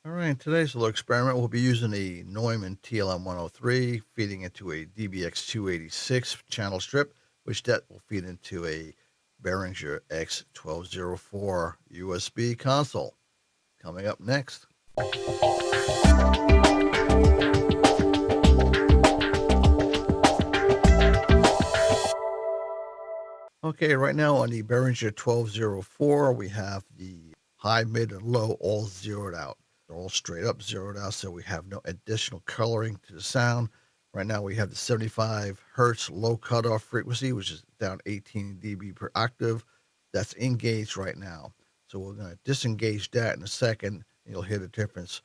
All right, in today's little experiment, we'll be using a Neumann TLM103, feeding into a dbx286 channel strip, which that will feed into a Behringer X1204 USB console. Coming up next. Okay, right now on the Behringer 1204, we have the high, mid, and low all zeroed out. They're all straight up zeroed out, so we have no additional coloring to the sound. Right now we have the 75 hertz low cutoff frequency, which is down 18 dB per octave. That's engaged right now. So we're going to disengage that in a second, and you'll hear the difference.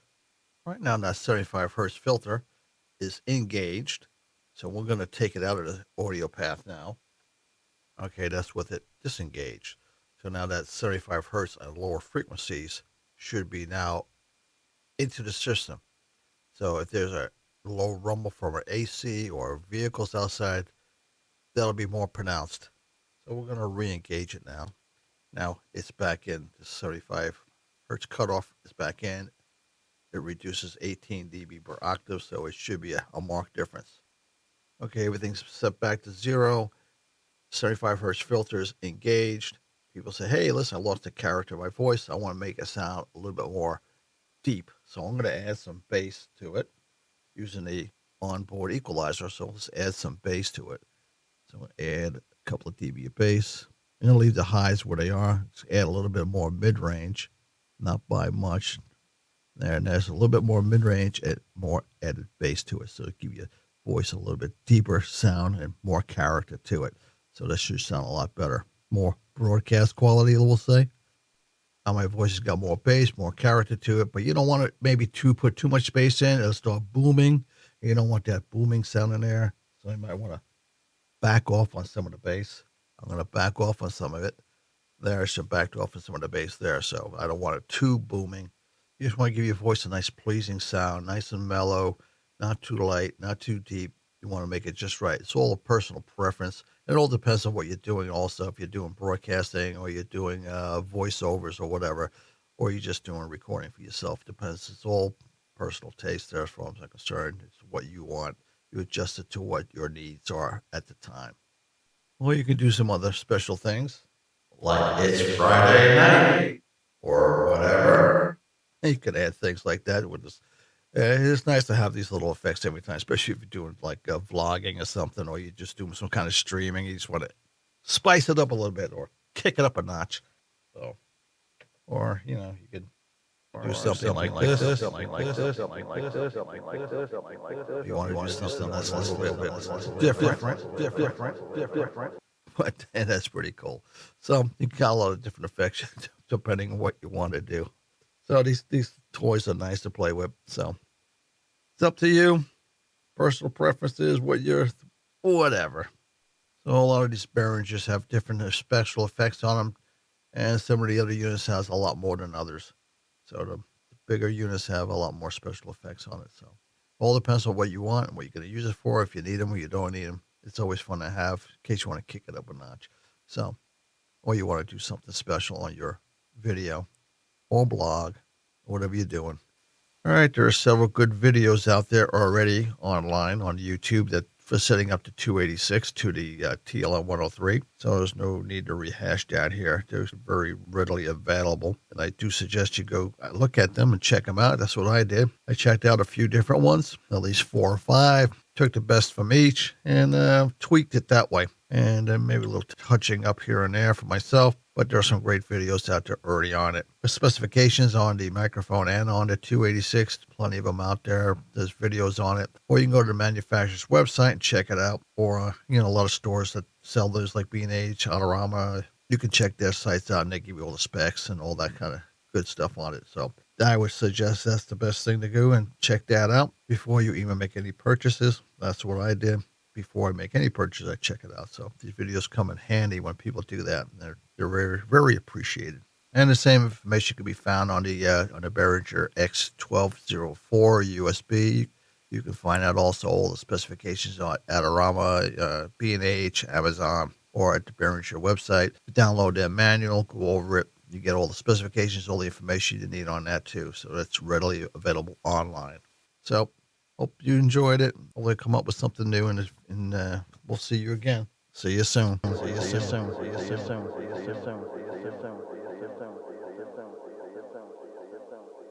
Right now that 75 hertz filter is engaged, so we're going to take it out of the audio path now. Okay, that's with it disengaged. So now that 75 hertz at lower frequencies should be now into the system. So if there's a low rumble from our AC or vehicles outside, that'll be more pronounced. So we're going to re-engage it now. Now it's back in. The 75 hertz cutoff is back in. It reduces 18 dB per octave, so it should be a marked difference. Okay, everything's set back to zero. 75 hertz filters engaged. People say, hey, listen, I lost the character of my voice. I want to make it sound a little bit more deep. So I'm going to add some bass to it using the onboard equalizer. So let's add some bass to it. So I'm going to add a couple of dB of bass. I'm going to leave the highs where they are. Let's add a little bit more mid-range, not by much. There, and there's a little bit more mid-range and more added bass to it. So it'll give your voice a little bit deeper sound and more character to it. So this should sound a lot better. More broadcast quality, we'll say. Now my voice has got more bass, more character to it, but you don't want to maybe put too much bass in. It'll start booming. You don't want that booming sound in there. So you might want to back off on some of the bass. I'm going to back off on some of it. There, so backed off on some of the bass there. So I don't want it too booming. You just want to give your voice a nice pleasing sound, nice and mellow, not too light, not too deep. You want to make it just right. It's all a personal preference. It all depends on what you're doing also. If you're doing broadcasting or you're doing voiceovers or whatever, or you're just doing recording for yourself. Depends. It's all personal taste there as far as I'm concerned. It's what you want. You adjust it to what your needs are at the time. Or you can do some other special things. Like it's Friday night or whatever. You could add things like that with this. It's nice to have these little effects every time, especially if you're doing like vlogging or something, or you're just doing some kind of streaming. You just want to spice it up a little bit or kick it up a notch. So, or you could do something like this. You want to do something that's a little bit different. But that's pretty cool. So you got a lot of different effects depending on what you want to do. So these toys are nice to play with. So it's up to you. Personal preferences, whatever. So a lot of these Behringers have different special effects on them, and some of the other units has a lot more than others. So the bigger units have a lot more special effects on it. So all depends on what you want and what you're going to use it for. If you need them or you don't need them, it's always fun to have in case you want to kick it up a notch. So, or you want to do something special on your video or blog, or whatever you're doing. All right, there are several good videos out there already online on YouTube that for setting up to 286 to the TLM103. So there's no need to rehash that here. They're very readily available. And I do suggest you go look at them and check them out. That's what I did. I checked out a few different ones, at least 4 or 5, took the best from each and tweaked it that way. And then maybe a little touching up here and there for myself. But there are some great videos out there already on it. The specifications on the microphone and on the 286, plenty of them out there. There's videos on it. Or you can go to the manufacturer's website and check it out. Or, a lot of stores that sell those like B&H, Autorama. You can check their sites out and they give you all the specs and all that kind of good stuff on it. So I would suggest that's the best thing to do and check that out before you even make any purchases. That's what I did. Before I make any purchase, I check it out. So these videos come in handy when people do that. They're very, very appreciated. And the same information can be found on the Behringer X1204 USB. You can find out also all the specifications on B&H, Amazon, or at the Behringer website. Download that manual, go over it, You get all the specifications, all the information you need on that too. So that's readily available online. So hope you enjoyed it. Hopefully come up with something new, and we'll see you again. See you soon. See you soon. See you soon. See you soon. See you soon. See you soon. See you soon. See you soon.